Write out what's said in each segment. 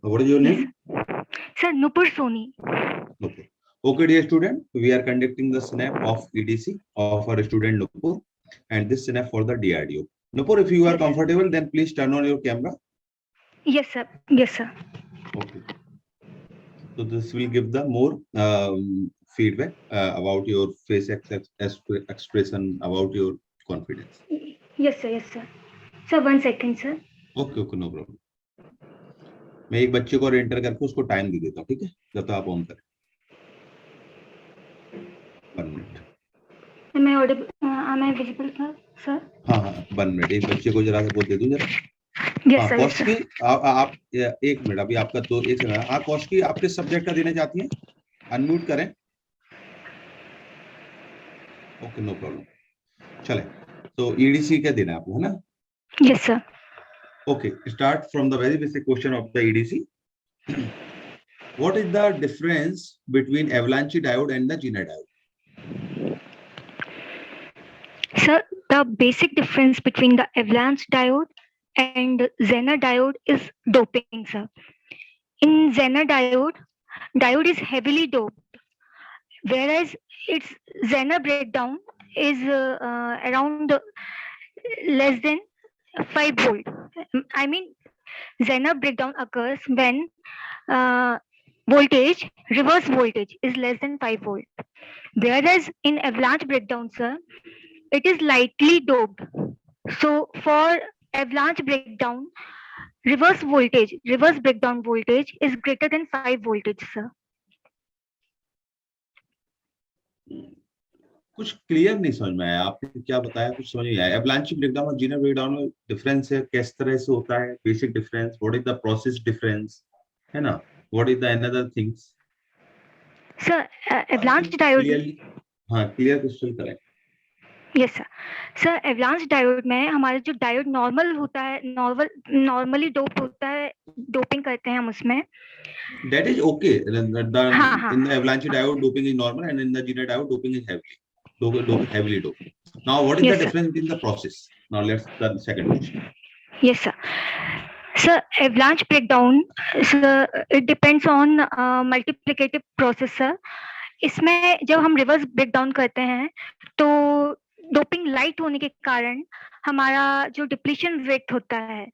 What is your Yes, name? sir, Nupur Soni. Okay. Okay, dear student, we are conducting the snap of EDC of our student Nupur, and this snap for the DRDO. Nupur, if you are Yes. comfortable, then please turn on your camera. Yes, sir. Yes, sir. Okay. So this will give the more feedback about your face expression, about your confidence. Yes, sir. Yes, sir. Sir, 1 second, sir. Okay, okay, no problem. मैं एक बच्चे को और enter करके उसको time दे देता हूँ, ठीक है, जब तक आप ऑन करें। 1 minute. Am I visible, sir? हाँ हाँ 1 मिनट, एक बच्चे को जरा वो दे दूं जरा। Yes, हाँ sir. Yes, Kaushiki, sir. आप 1 मिनट, अभी आपका तो एक सेकंड। हाँ कौशिकी, आप किस सब्जेक्ट का देना चाहती हैं? अनम्यूट करें। ओके, नो प्रॉब्लम, चले। तो ईडीसी क्या देना है आपको, है ना? Yes, sir. Okay, start from the very basic question of the EDC. What is the difference between avalanche diode and the Zener diode? Sir, the basic difference between the avalanche diode and Zener diode is doping, sir. In Zener diode is heavily doped, whereas its Zener breakdown is around less than 5 volt. I mean, Zener breakdown occurs when reverse voltage is less than 5 volt. Whereas in avalanche breakdown, sir, it is lightly doped. So for avalanche breakdown, reverse breakdown voltage is greater than 5 voltage, sir. कुछ clear नहीं समझ में आया, आपने क्या बताया कुछ समझ नहीं आया। एवलांच ब्रेकडाउन और जीनर ब्रेकडाउन में डिफरेंस है, किस तरह से होता है, basic difference, what is the process difference, है ना, what is the another things. Sir, avalanche diode. हाँ क्लियर क्वेश्चन करें। Yes sir. Sir avalanche diode में हमारे जो डायोड नॉर्मल होता है, नॉर्मली डोप होता है, डोपिंग करते हैं हम उसमें। That is okay. In the avalanche diode, doping is normal, and in the Zener diode, doping is heavily doped. Now, what is Yes, the sir. difference in the process? Now, let's the second question. Yes, sir. Sir, avalanche breakdown, sir, it depends on multiplicative process, sir. इसमें जब हम reverse breakdown करते हैं तो doping light होने के कारण हमारा जो डिप्लीशन रेट होता है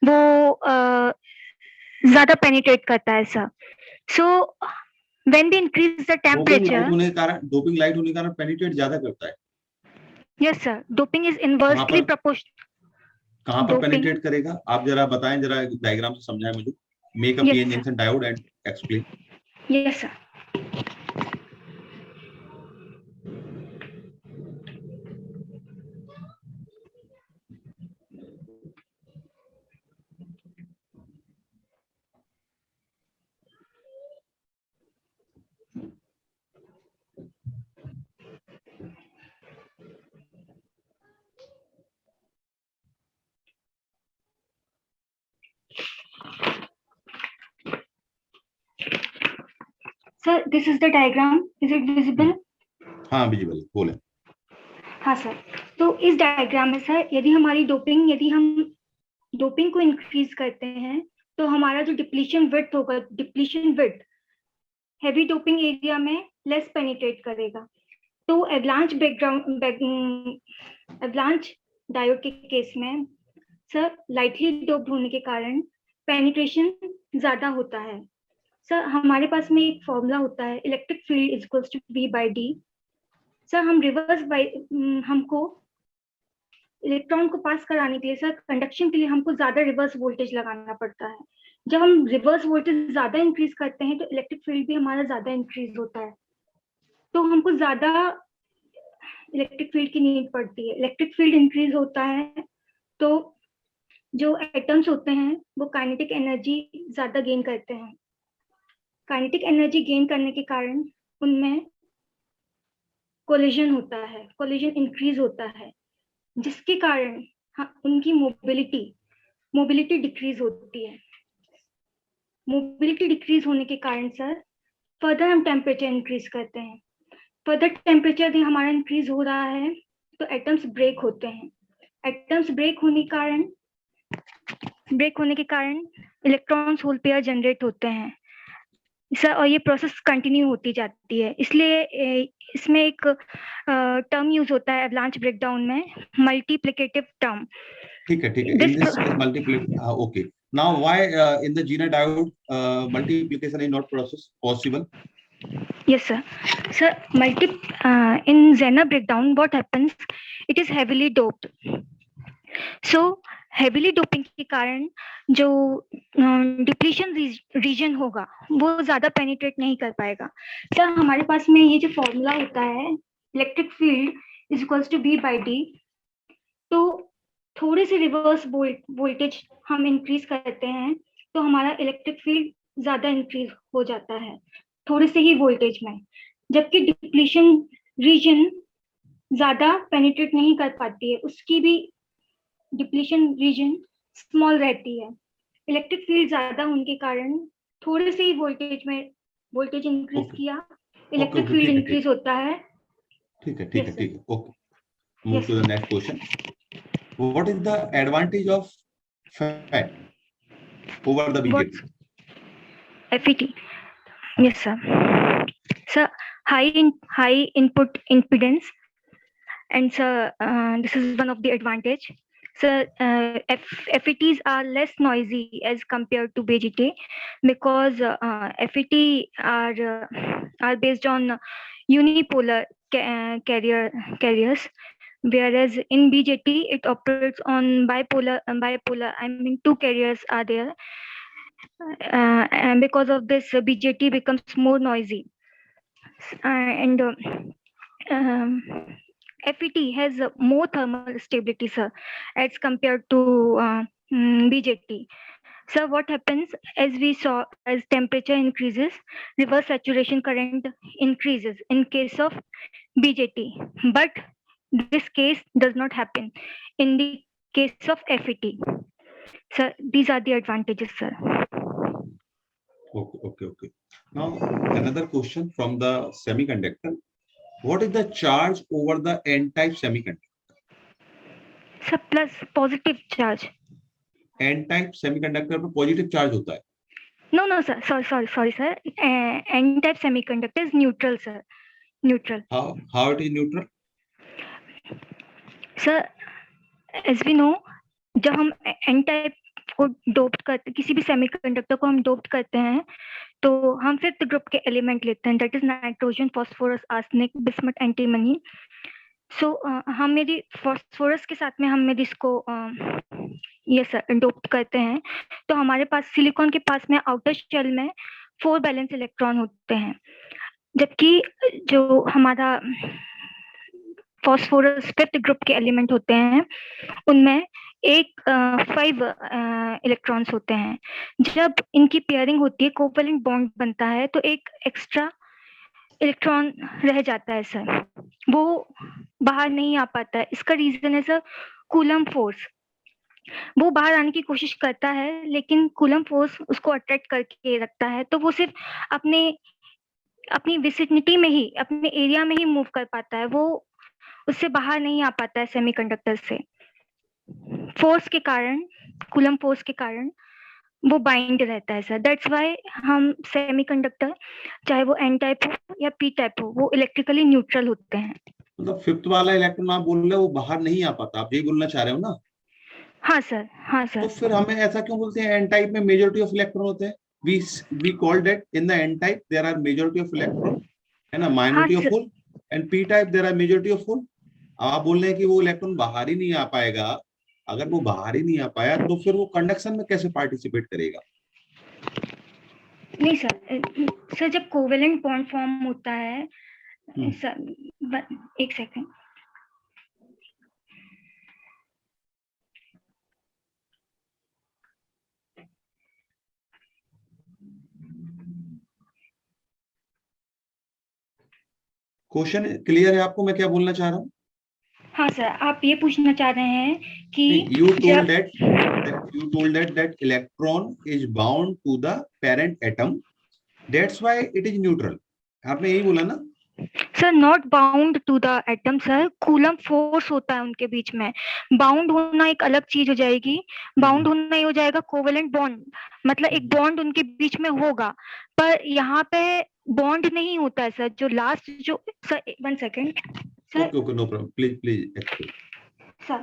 वो ज्यादा पेनिट्रेट करता है sir. So when we increase the temperature, doping light होने के कारण पेनिट्रेट ज्यादा करता है। Yes sir, doping is inversely proportional. कहां पर पेनिट्रेट करेगा आप जरा बताएं, जरा डायग्राम से समझाएं मुझे। Make a PN junction diode and explain. Yes sir. Sir, this is the diagram. Is it visible? हाँ विजिबल, बोले। हाँ सर, तो इस डायग्राम में सर यदि हम डोपिंग को इंक्रीज करते हैं तो हमारा जो डिप्लीशन विड्थ होगा, depletion width heavy doping area में लेस पेनिट्रेट करेगा। तो avalanche डायोड के केस में सर लाइटली डोप्ड होने के कारण पेनिट्रेशन ज्यादा होता है। सर हमारे पास में एक फॉर्मूला होता है, electric field is equals to V by D। Sir हमको इलेक्ट्रॉन को पास कराने के लिए सर कंडक्शन के लिए हमको ज्यादा रिवर्स वोल्टेज लगाना पड़ता है। जब हम रिवर्स वोल्टेज ज्यादा इंक्रीज करते हैं तो इलेक्ट्रिक फील्ड भी हमारा ज्यादा इंक्रीज होता है, तो हमको ज्यादा इलेक्ट्रिक फील्ड की नीड पड़ती है। इलेक्ट्रिक फील्ड इंक्रीज होता है तो जो एटम्स होते हैं वो काइनेटिक एनर्जी ज्यादा गेन करते हैं। काइनेटिक एनर्जी गेन करने के कारण उनमें कोलिजन होता है, कोलिजन इंक्रीज होता है, जिसके कारण उनकी मोबिलिटी डिक्रीज होती है। मोबिलिटी डिक्रीज होने के कारण सर फर्दर हम टेम्परेचर इंक्रीज करते हैं। फर्दर टेम्परेचर यदि हमारा इंक्रीज हो रहा है तो एटम्स ब्रेक होते हैं। एटम्स ब्रेक होने के कारण इलेक्ट्रॉन्स होल पेयर जनरेट होते हैं सर, और ये प्रोसेस कंटिन्यू होती जाती है। इसलिए इसमें एक टर्म यूज होता है एवलांच ब्रेकडाउन में, मल्टीप्लिकेटिव टर्म। ठीक है in this case multiplicate, okay. Now why in the Zener diode multiplication is not process possible? Yes, sir. Sir, in Zener breakdown, what happens? It is heavily doped. So, heavily doping के कारण जो depletion region होगा वो ज्यादा penetrate नहीं कर पाएगा। Sir, हमारे पास में ये जो फॉर्मूला होता है electric field is equals to V by D, तो थोड़े से रिवर्स वोल्टेज हम इंक्रीज करते हैं तो हमारा इलेक्ट्रिक फील्ड ज्यादा इंक्रीज हो जाता है थोड़े से ही वोल्टेज में, जबकि डिप्लीशन रीजन ज्यादा पेनिट्रेट नहीं कर पाती है, उसकी भी डिप्लीशन रीजन स्मॉल रहती है। इलेक्ट्रिक फील्ड ज्यादा होने के कारण थोड़े से ही वोल्टेज इंक्रीज किया, इलेक्ट्रिक फील्ड इंक्रीज होता है। ठीक है okay. Move to the next question. What is the advantage of FET over the BJT? FET. Yes, sir. Sir, high input impedance, and sir, this is one of the advantage. Sir, FETs are less noisy as compared to BJT because FET are based on unipolar carriers. Whereas in BJT it operates on bipolar, I mean two carriers are there, and because of this BJT becomes more noisy, and FET has more thermal stability, sir, as compared to BJT. So what happens, as we saw, as temperature increases, reverse saturation current increases in case of BJT, but this case does not happen in the case of FET. Sir, these are the advantages, sir. Okay. Now another question from the semiconductor. What is the charge over the N-type semiconductor? Sir, plus positive charge. N-type semiconductor पे positive charge होता है? No, sir. Sorry, sir. N-type semiconductor is neutral, sir. Neutral. How it is neutral? Sir, as we know, जब हम N type को doped करते, किसी भी semiconductor को हम डोप्ड करते हैं, तो हम फिफ्थ ग्रुप के एलिमेंट लेते हैं, that is nitrogen, phosphorus, arsenic, bismuth, antimony. So हम यदि फास्फोरस के साथ में हम यदि इसको ये डोप्ड करते हैं, तो हमारे पास सिलिकॉन के पास में आउटर शेल में 4 बैलेंस इलेक्ट्रॉन होते हैं, जबकि जो हमारा फॉस्फोरस फिफ्थ ग्रुप के एलिमेंट होते हैं उनमें 5 इलेक्ट्रॉन्स होते हैं। जब इनकी पेयरिंग होती है, कोवैलेंट बॉन्ड बनता है, तो एक एक्स्ट्रा इलेक्ट्रॉन रह जाता है सर, वो बाहर नहीं आ पाता है। इसका रीजन है सर कूलम फोर्स। वो बाहर आने की कोशिश करता है लेकिन कूलम फोर्स उसको अट्रैक्ट करके रखता है, तो वो सिर्फ अपनी विसिनिटी में ही, अपने एरिया में ही मूव कर पाता है, वो उससे बाहर नहीं आ पाता है सेमीकंडक्टर से। फोर्स के कारण, कूलम फोर्स के कारण वो बाइंड रहता है सर। दैट्स व्हाई हम सेमीकंडक्टर, चाहे वो एन टाइप हो या पी टाइप हो, वो इलेक्ट्रिकली न्यूट्रल होते हैं। मतलब फिफ्थ वाला इलेक्ट्रॉन आप बोल रहे हो वो बाहर नहीं आ पाता, आप यही बोलना चाह रहे हो ना? हाँ सर। तो फिर हमें ऐसा क्यों बोलते हैं एन टाइप में मेजॉरिटी ऑफ इलेक्ट्रॉन होते हैं? we call that in the n type there are majority of electron है ना, minority of hole, and p type there are majority of hole। आप बोल रहे हैं कि वो इलेक्ट्रॉन बाहर ही नहीं आ पाएगा। अगर वो बाहर ही नहीं आ पाया तो फिर वो कंडक्शन में कैसे पार्टिसिपेट करेगा? नहीं सर, जब कोवेलेंट बॉन्ड फॉर्म होता है सर, एक सेकंड, क्वेश्चन क्लियर है आपको मैं क्या बोलना चाह रहा हूँ? हाँ सर, आप ये पूछना चाह रहे हैं कि you told that electron is bound to the parent atom, that's why it is neutral। आपने यही बोला ना? Sir not bound to the atom sir, coulomb force होता है उनके बीच में। बाउंड होना एक अलग चीज हो जाएगी। बाउंड होना ये हो जाएगा कोवेलेंट बॉन्ड, मतलब एक बॉन्ड उनके बीच में होगा, पर यहाँ पे बॉन्ड नहीं होता है सर। जो लास्ट जो sir, 1 second sir. Okay okay, no problem, please please explain. Sir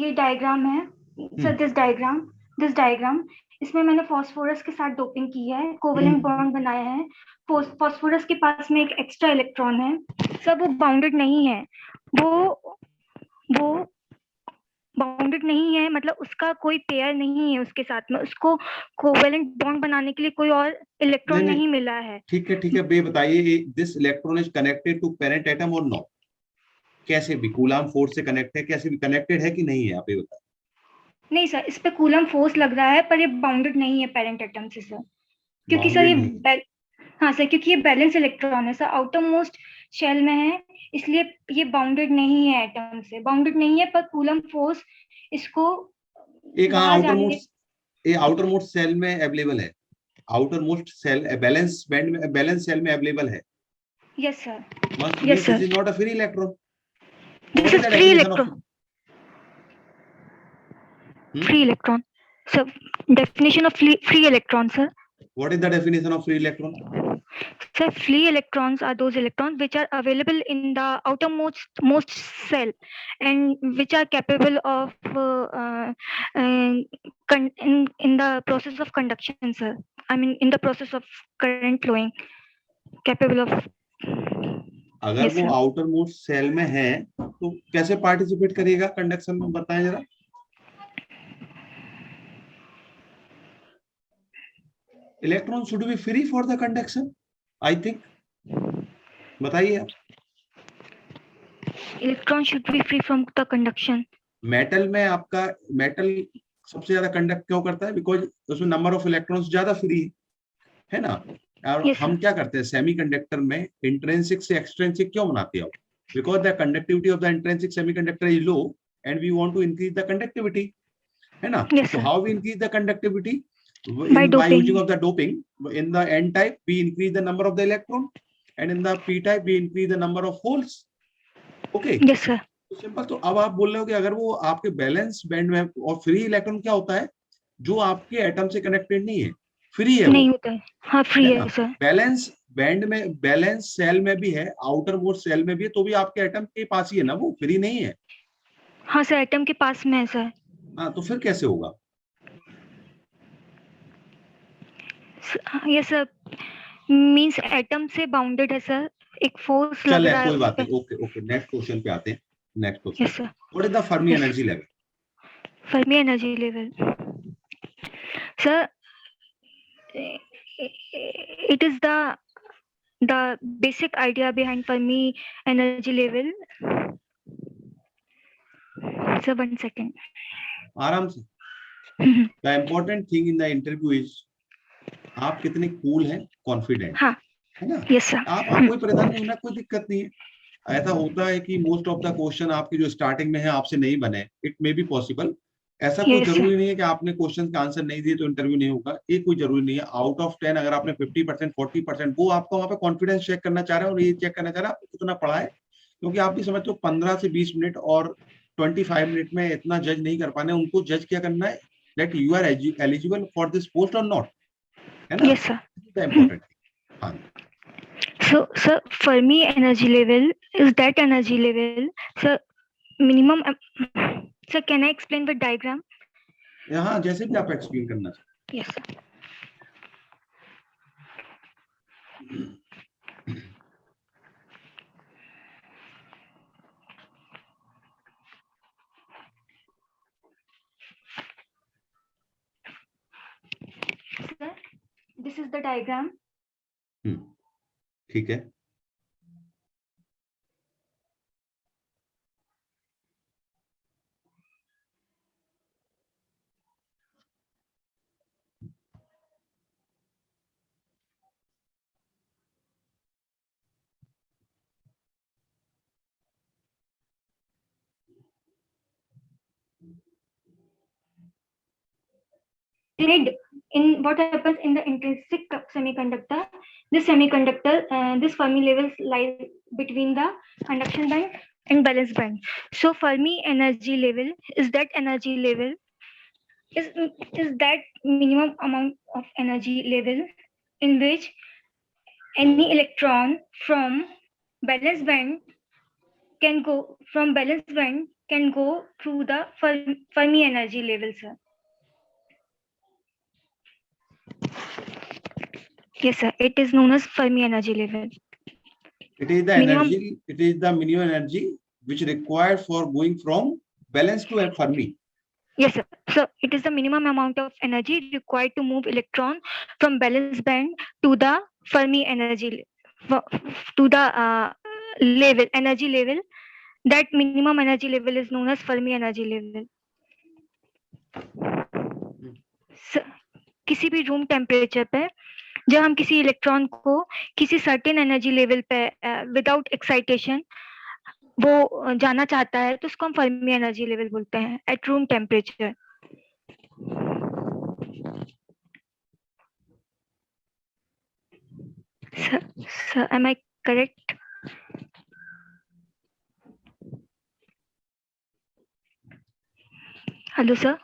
ये डायग्राम है सर, दिस डायग्राम इसमें मैंने फास्फोरस के साथ डोपिंग की है, कोवेलेंट बॉन्ड बनाया है। फास्फोरस के पास में एक एक्स्ट्रा इलेक्ट्रॉन है सर, वो बाउंडेड नहीं है। वो बाउंडेड नहीं है, मतलब उसका कोई पेयर नहीं है उसके साथ में, उसको कोवेलेंट बॉन्ड बनाने के लिए कोई और नहीं इलेक्ट्रॉन नहीं, नहीं मिला है। ठीक है, बे बताइए, this electron is connected to parent atom or not? कैसे भी कूलाम फोर्स से कनेक्ट है, कैसे भी कनेक्टेड है कि नहीं है, आप ये बताइए। नहीं सर, इस पे कूलम फोर्स लग रहा है, पर ये बाउंडेड नहीं है पेरेंट एटम से सर, क्योंकि सर बाउंडेड नहीं? हाँ सर, क्योंकि ये बैलेंस इलेक्ट्रॉन है सर, आउटर मोस्ट शेल में है, इसलिए ये बाउंडेड नहीं है एटम से, बाउंडेड नहीं है, पर कूलम फोर्स इसको ये कहाँ बाहर आउटर जाने मोस्ट, ये आउटर मोस्ट सेल में अवेलेबल है? Outer most shell valence band में, बैलेंस सेल में अवेलेबल है? Yes sir, must mean yes this sir, is not a free electron. This what is is the free definition of? Electron, free electron sir, definition of free electron sir. What is the definition of free electron? So free electrons are those electrons which are available in the outermost cell, and which are capable of in the process of conduction, sir. I mean, in the process of current flowing, capable of. अगर Yes, वो sir. Outer most shell में है तो कैसे participate करेगा conduction में, बताएं जरा। Electron should be free for the conduction, I think. बताइए आप। Electron should be free from the conduction. Metal में आपका, मेटल सबसे ज्यादा कंडक्ट क्यों करता है? बिकॉज उसमें नंबर ऑफ इलेक्ट्रॉन्स ज्यादा फ्री है ना। और Yes, हम sir. क्या करते हैं सेमीकंडक्टर में, इंट्रिंसिक से एक्सट्रिंसिक क्यों बनाते हो? Because the conductivity of the intrinsic semiconductor is low and we want to increase the conductivity, है ना। Yes, So sir. how we increase the conductivity? By By using doping. of the doping. In the n type we increase the number of the electron, and in the p type we increase the number of holes. Okay, Yes, sir. तो simple. तो अब आप बोल रहे हो कि अगर वो आपके बैलेंस बैंड में, और फ्री इलेक्ट्रॉन क्या होता है? जो आपके एटम से कनेक्टेड नहीं है, फ्री है वो, नहीं होता है, हाँ फ्री है है ना। सर। बैलेंस बैंड में, बैलेंस सेल में भी है, आउटर मोस्ट सेल में भी है, तो भी आपके एटम के पास ही है ना, वो फ्री नहीं है। हाँ सर, एटम के पास में है सर। हाँ, तो फिर कैसे होगा? ये सर मींस एटम से बाउंडेड है सर, एक फोर्स लग चले रहा है कोई उस बात पे। नहीं, ओके ओके, नेक्स्ट क्वेश्चन पे आते हैं। Next question, yes sir. What is the Fermi yes, energy level? Fermi energy level sir, it is the basic idea behind Fermi energy level. So 1 second. आराम से। The important thing in the interview is आप कितने cool हैं, confident, हाँ, है ना। Yes sir. आप कोई परेशान नहीं होना, कोई दिक्कत नहीं है। ऐसा होता है कि मोस्ट ऑफ द क्वेश्चन आपके जो स्टार्टिंग में है आपसे नहीं बने, इट मे बी पॉसिबल। ऐसा कोई यस सर। जरूरी नहीं है कि आपने क्वेश्चन का आंसर नहीं दिए तो इंटरव्यू नहीं होगा, ये कोई जरूरी नहीं है। आउट ऑफ 10 अगर आपने 50% 40%, वो आपका वहाँ पे कॉन्फिडेंस चेक करना चाह रहे हैं और ये चेक करना चाह रहे हैं आपको कितना पढ़ा है। क्योंकि आप भी समझते हो 15 से 20 मिनट और 25 मिनट में इतना जज नहीं कर पाने, उनको जज क्या करना है, that you are eligible for this post or not, है ना। Yes the sir. Important thing. हाँ, So sir, Fermi energy level is that energy level. Sir, minimum. Sir, can I explain with diagram? यहाँ जैसे भी आप explain करना Yes sir. चाहें। Sir, this is the diagram. ठीक है। Grid in what happens in the intrinsic semiconductor, this Fermi levels lie between the conduction band and valence band. So Fermi energy level is that energy level is that minimum amount of energy level in which any electron from valence band can go through the Fermi energy level, sir. Yes, sir. It is known as Fermi energy level. It is the energy. It is the minimum energy which required for going from valence to a Fermi. Yes, sir. So it is the minimum amount of energy required to move electron from valence band to the Fermi energy to the energy level. That minimum energy level is known as Fermi energy level. So, किसी भी room temperature पे जब हम किसी electron को किसी certain energy level पे without excitation वो जाना चाहता है तो उसको हम फर्मी एनर्जी लेवल बोलते हैं at room temperature. Sir, am I correct? Hello, sir.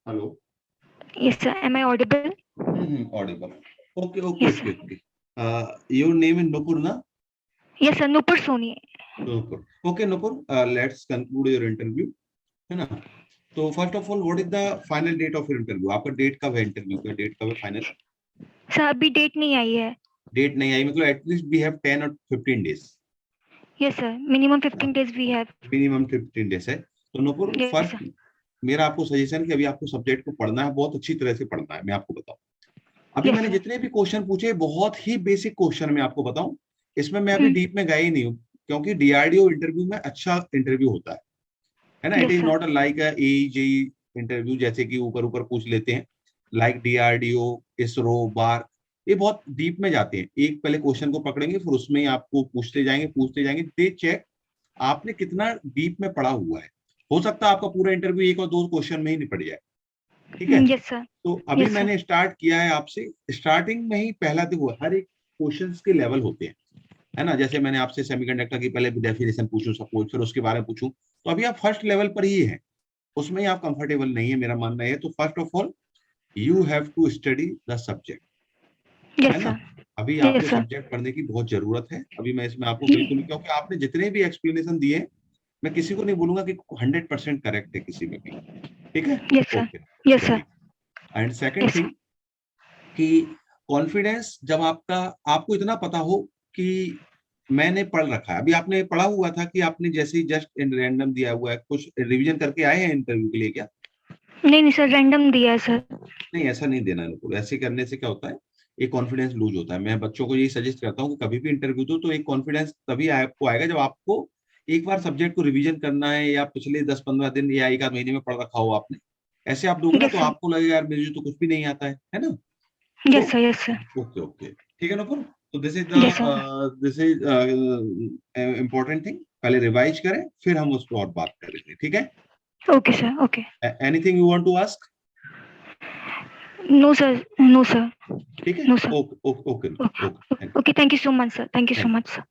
Hello. Yes, sir. Am I audible? Audible. Okay. Your name is Nupur, na? Yes, sir. Nupur Soni. Nupur. Okay, Nupur. Let's conclude your interview. है ना? So first of all, what is the final date of your interview? आपका date कब है interview का? Date कब है final? Sir, अभी date नहीं आई है. Date नहीं आई मतलब at least we have 10 or 15 days. Yes, sir. Minimum 15 days we have. Minimum 15 days है. तो नूपुर first मेरा आपको सजेशन कि अभी आपको सब्जेक्ट को पढ़ना है, बहुत अच्छी तरह से पढ़ना है. मैं आपको बताऊं, अभी मैंने जितने भी क्वेश्चन पूछे बहुत ही बेसिक क्वेश्चन मैं आपको बताऊं. इसमें मैं अभी डीप में गया ही नहीं हूं क्योंकि डीआरडीओ इंटरव्यू में अच्छा इंटरव्यू होता है ना. It is not like AJE interview जैसे कि ऊपर पूछ लेते हैं. लाइक डीआरडीओ, इसरो, बार, ये बहुत डीप में जाते हैं. एक पहले क्वेश्चन को पकड़ेंगे फिर उसमें आपको पूछते जाएंगे. दे चेक आपने कितना डीप में पढ़ा हुआ है. हो सकता है आपका पूरा इंटरव्यू 1 और 2 क्वेश्चन में ही निपट जाए. ठीक है. yes, sir. तो अभी मैंने स्टार्ट किया है आपसे. स्टार्टिंग में ही पहला तो हुआ, हर एक क्वेश्चंस के लेवल होते हैं, है ना. जैसे मैंने आपसे सेमीकंडक्टर की पहले डेफिनेशन पूछूं सपोज, फिर उसके बारे में पूछूं, तो अभी आप फर्स्ट लेवल पर ही है, उसमें ही आप कंफर्टेबल नहीं है, मेरा मानना है. तो first of all you have to study the subject, है ना. अभी आपको सब्जेक्ट पढ़ने की बहुत जरूरत है. अभी मैं इसमें आपको बिल्कुल, क्योंकि आपने जितने भी एक्सप्लेनेशन दिए, मैं किसी को नहीं बोलूंगा कि 100% करेक्ट है किसी में भी. ठीक है. Yes sir. And second thing कि कॉन्फिडेंस, जब आपको इतना पता हो कि मैंने पढ़ रखा है. अभी आपने पढ़ा हुआ था कि आपने जैसे ही जस्ट रैंडम दिया हुआ है, कुछ रिवीजन करके आए हैं इंटरव्यू के लिए क्या? नहीं सर, रैंडम दिया है सर. नहीं, ऐसा नहीं देना है. ऐसे करने से क्या होता है, एक कॉन्फिडेंस लूज होता है. मैं बच्चों को यही सजेस्ट करता हूँ कि कभी भी इंटरव्यू दो तो एक कॉन्फिडेंस तभी आपको आएगा जब आपको एक बार सब्जेक्ट को रिवीजन करना है, या पिछले 10-15 दिन या 1 आध महीने में पढ़ रखा हो आपने. ऐसे आप दोगे ना तो आपको लगेगा यार मुझे तो कुछ भी नहीं आता है ना. Yes sir. ओके. ठीक है ना. तो दिस इज इम्पोर्टेंट थिंग. पहले रिवाइज करें फिर हम उस पर और बात करेंगे. ठीक है. Okay sir. Okay. Anything you want to ask? No sir. ठीक है. No sir. Okay. Okay. Thank you so much sir.